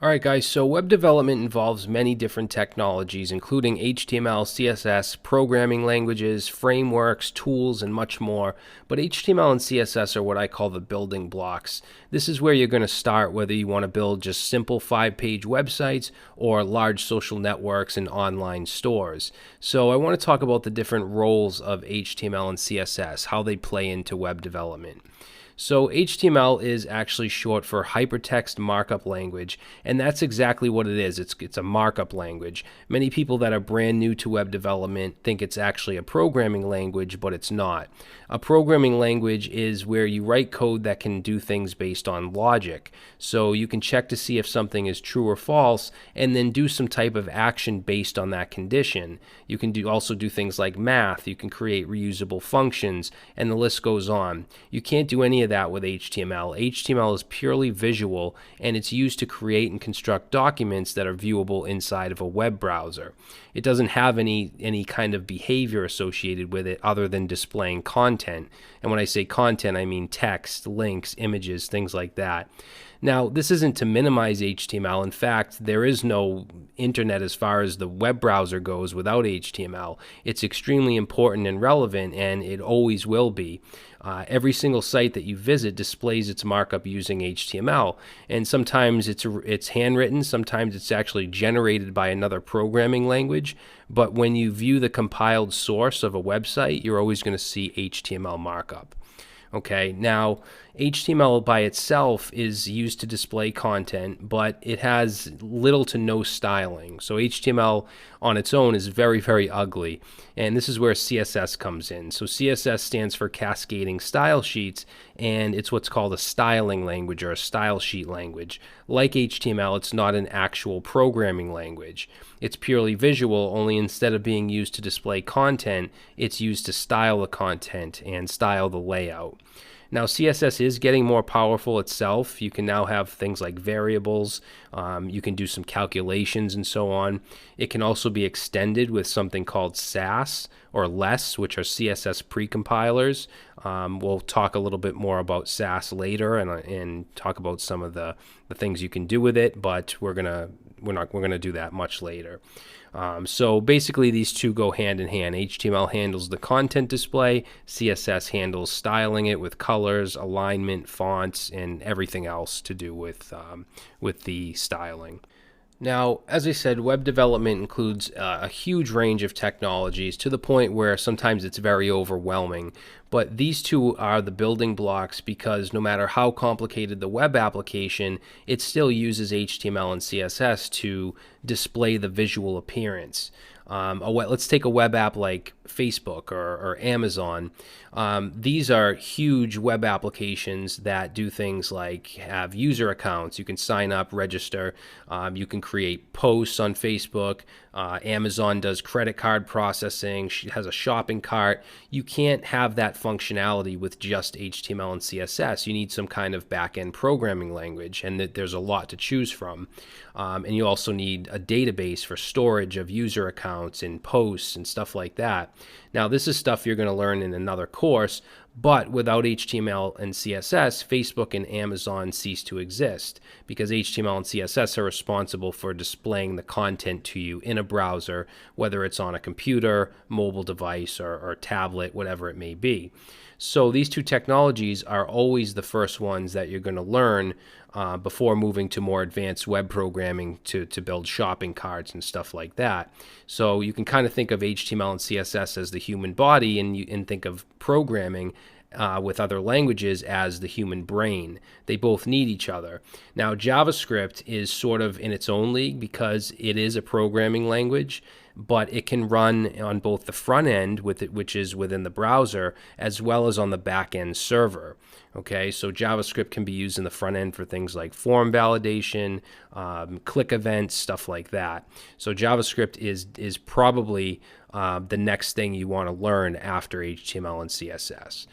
All right, guys, so web development involves many different technologies, including HTML, CSS, programming languages, frameworks, tools, and much more. But HTML and CSS are what I call the building blocks. This is where you're going to start, whether you want to build just simple 5-page websites or large social networks and online stores. So I want to talk about the different roles of HTML and CSS, how they play into web development. So HTML is actually short for Hypertext Markup Language, and that's exactly what it is. It's a markup language. Many people that are brand new to web development think it's actually a programming language, but it's not. A programming language is where you write code that can do things based on logic. So you can check to see if something is true or false, and then do some type of action based on that condition. You can also do things like math. You can create reusable functions, and the list goes on. You can't do any of that with HTML. HTML is purely visual, and it's used to create and construct documents that are viewable inside of a web browser. It doesn't have any kind of behavior associated with it other than displaying content. And when I say content, I mean text, links, images, things like that. Now, this isn't to minimize HTML. In fact, there is no internet as far as the web browser goes without HTML. It's extremely important and relevant, and it always will be. Every single site that you visit displays its markup using HTML, and sometimes it's handwritten, sometimes it's actually generated by another programming language, but when you view the compiled source of a website, you're always going to see HTML markup. Okay, now HTML by itself is used to display content, but it has little to no styling. So HTML on its own is very, very ugly. And this is where CSS comes in. So CSS stands for Cascading Style Sheets, and it's what's called a styling language or a style sheet language. Like HTML, it's not an actual programming language. It's purely visual, only instead of being used to display content, it's used to style the content and style the layout. Now, CSS is getting more powerful itself. You can now have things like variables. You can do some calculations and so on. It can also be extended with something called Sass or Less, which are CSS precompilers. We'll talk a little bit more about Sass later and talk about some of the things you can do with it, but we're gonna do that much later. So basically these two go hand in hand. HTML handles the content display, CSS handles styling it with colors, alignment, fonts, and everything else to do with the styling. Now, as I said, web development includes a huge range of technologies to the point where sometimes it's very overwhelming. But these two are the building blocks because no matter how complicated the web application, it still uses HTML and CSS to display the visual appearance. Let's take a web app like Facebook or Amazon. These are huge web applications that do things like have user accounts. You can sign up, register. You can create posts on Facebook. Amazon does credit card processing. She has a shopping cart. You can't have that functionality with just HTML and CSS. You need some kind of back-end programming language, and there's a lot to choose from. And you also need a database for storage of user accounts and posts and stuff like that. Now, this is stuff you're going to learn in another course, but without HTML and CSS, Facebook and Amazon cease to exist because HTML and CSS are responsible for displaying the content to you in a browser, whether it's on a computer, mobile device, or tablet, whatever it may be. So these two technologies are always the first ones that you're going to learn before moving to more advanced web programming to build shopping carts and stuff like that. So you can kind of think of HTML and CSS as the human body, and think of programming with other languages as the human brain. They both need each other. Now, JavaScript is sort of in its own league because it is a programming language, but it can run on both the front end, which is within the browser, as well as on the back end server. Okay, so JavaScript can be used in the front end for things like form validation, click events, stuff like that. So JavaScript is probably the next thing you want to learn after HTML and CSS.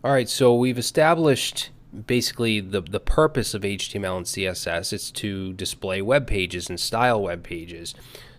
All right, so we've established basically the purpose of HTML and CSS is to display web pages and style web pages.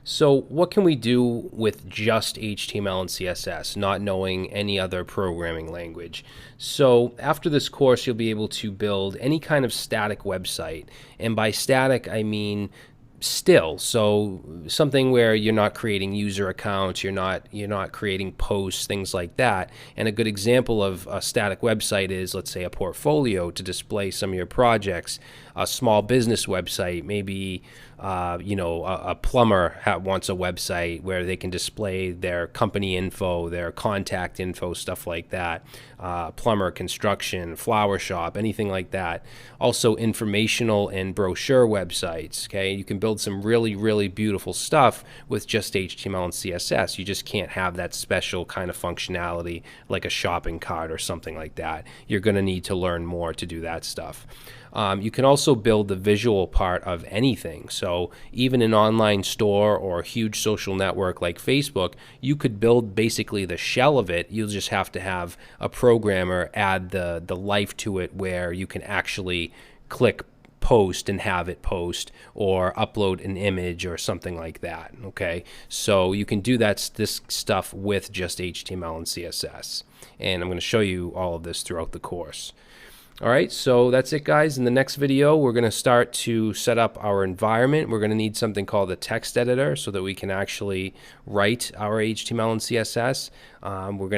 So what can we do with just HTML and CSS, not knowing any other programming language? So after this course, you'll be able to build any kind of static website. And by static, I mean still. So something where you're not creating user accounts, you're not creating posts, things like that. And a good example of a static website is, let's say, a portfolio to display some of your projects, a small business website, maybe a plumber wants a website where they can display their company info, their contact info, stuff like that. Plumber, construction, flower shop, anything like that. Also informational and brochure websites. Okay, you can build some really, really beautiful stuff with just HTML and CSS. You just can't have that special kind of functionality like a shopping cart or something like that. You're going to need to learn more to do that stuff. You can also build the visual part of anything. So even an online store or a huge social network like Facebook, you could build basically the shell of it. You'll just have to have a programmer add the life to it where you can actually click post and have it post, or upload an image or something like that. Okay, so you can do this stuff with just HTML and CSS, and I'm going to show you all of this throughout the course. All right, so that's it, guys. In the next video, we're going to start to set up our environment. We're going to need something called a text editor so that we can actually write our HTML and CSS. We're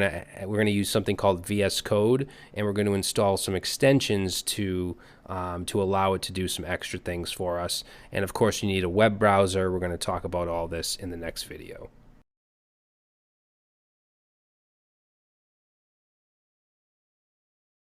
going to use something called VS Code, and we're going to install some extensions to allow it to do some extra things for us. And of course, you need a web browser. We're going to talk about all this in the next video.